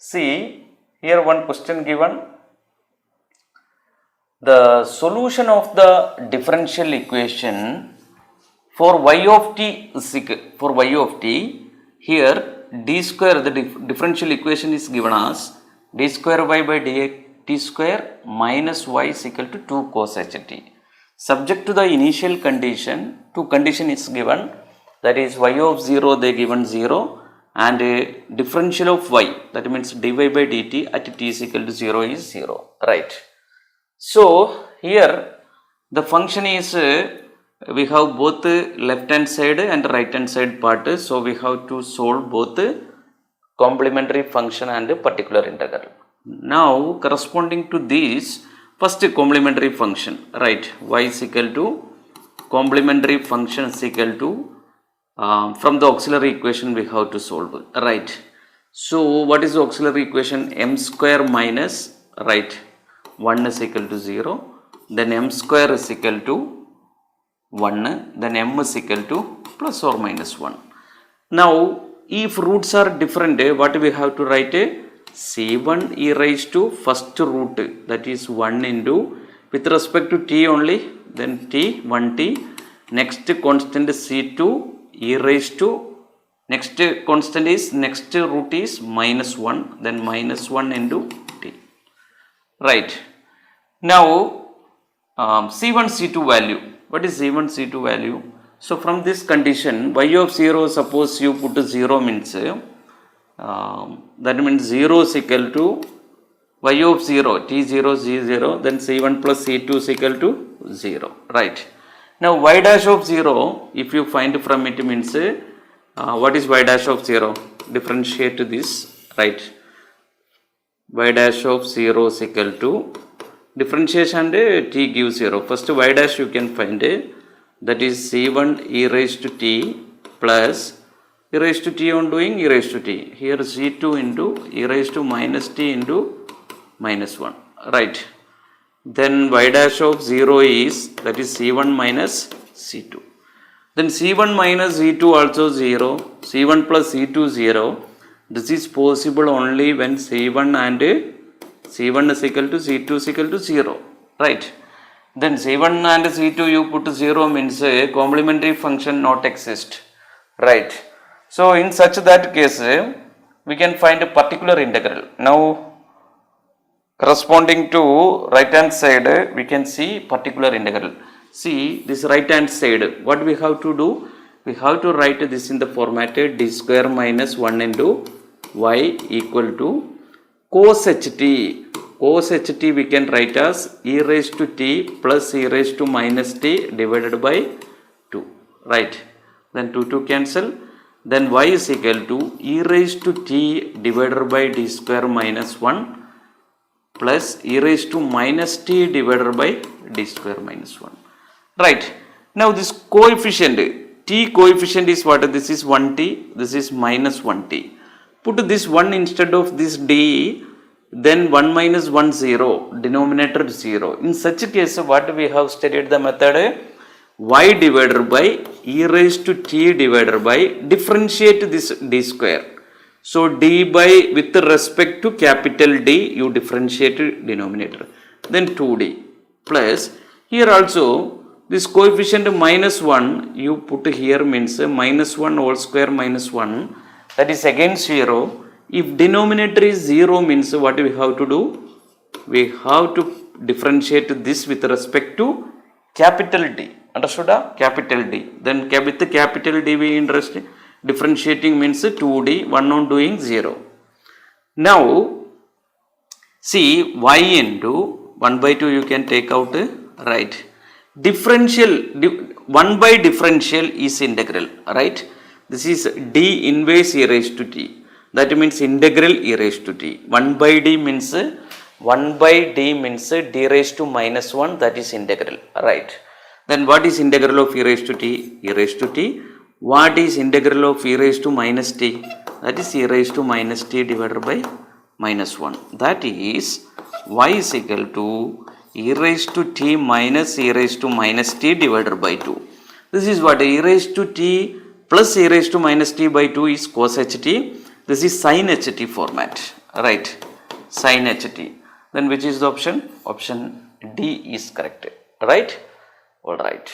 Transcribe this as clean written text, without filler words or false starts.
See, here one question given. The solution of the differential equation for y of t is for y of t, here d square, the differential equation is given as d square y by dt square minus y is equal to 2 cos h t. Subject to the initial condition, two condition is given, that is y of 0 they given 0 and differential of y, that means dy by dt at t is equal to 0 is 0, right. So here the function is we have both left hand side and right hand side part, so we have to solve both complementary function and particular integral. Now corresponding to this, first complementary function, right, y is equal to complementary function is equal to from the auxiliary equation we have to solve, right. So what is the auxiliary equation? M square minus, right, 1 is equal to 0, then m square is equal to 1, then m is equal to plus or minus 1. Now if roots are different, what we have to write? C1 e raised to first root, that is 1 into, with respect to t only, then t 1t, next constant C2 e raised to, next constant is, next root is minus 1, then minus 1 into t, right. Now C1 C2 value, what is C1 C2 value? So from this condition, y of 0, suppose you put 0 means that means 0 is equal to y of 0, t0 z0, then c1 plus c2 is equal to 0, right. Now y dash of 0, if you find from it means what is y dash of 0? Differentiate this, right. Y dash of 0 is equal to, differentiation and t gives 0. First y dash you can find, that is c1 e raised to t plus e raised to t on doing e raised to t. Here c2 into e raised to minus t into minus 1, right. Then y dash of 0 is, that is c1 minus c2. Then c1 minus c2 also 0, c1 plus c2 0. This is possible only when c1 and c1 is equal to c2 is equal to 0, right. Then c1 and c2 you put 0 means a complementary function not exist, right. So in such that case we can find a particular integral. Now corresponding to right hand side we can see particular integral. See this right hand side, what we have to do? We have to write this in the format d square minus 1 into y equal to cos ht. Cos ht we can write as e raised to t plus e raised to minus t divided by 2, right. Then 2 cancel. Then y is equal to e raised to t divided by d square minus 1 plus e raised to minus t divided by d square minus 1, right. Now this coefficient, t coefficient is what? This is 1t, this is minus 1t. Put this 1 instead of this d, then 1 minus 1 0, denominator 0. In such a case what we have studied the method, y divided by e raised to t divided by, differentiate this d square. So d by, with respect to capital D you differentiate denominator, then 2d plus, here also this coefficient minus 1 you put here means minus 1 whole square minus 1, that is again 0. If denominator is 0 means what we have to do? We have to differentiate this with respect to capital D. Understood? Capital D. Then with the capital D we interested. Differentiating means 2d, 1 on doing 0. Now see y into 1 by 2 you can take out, right. Differential, 1 by differential is integral, right. This is d inverse e raised to t, that means integral e raised to t. 1 by d means d raised to minus 1, that is integral, right. Then what is integral of e raised to t? E raised to t. What is integral of e raised to minus t? That is e raised to minus t divided by minus 1. That is y is equal to e raised to t minus e raised to minus t divided by 2. This is what? E raised to t plus e raised to minus t by 2 is cos ht. This is sin ht format, right, sin ht. Then which is the option? Option D is correct, right? All right.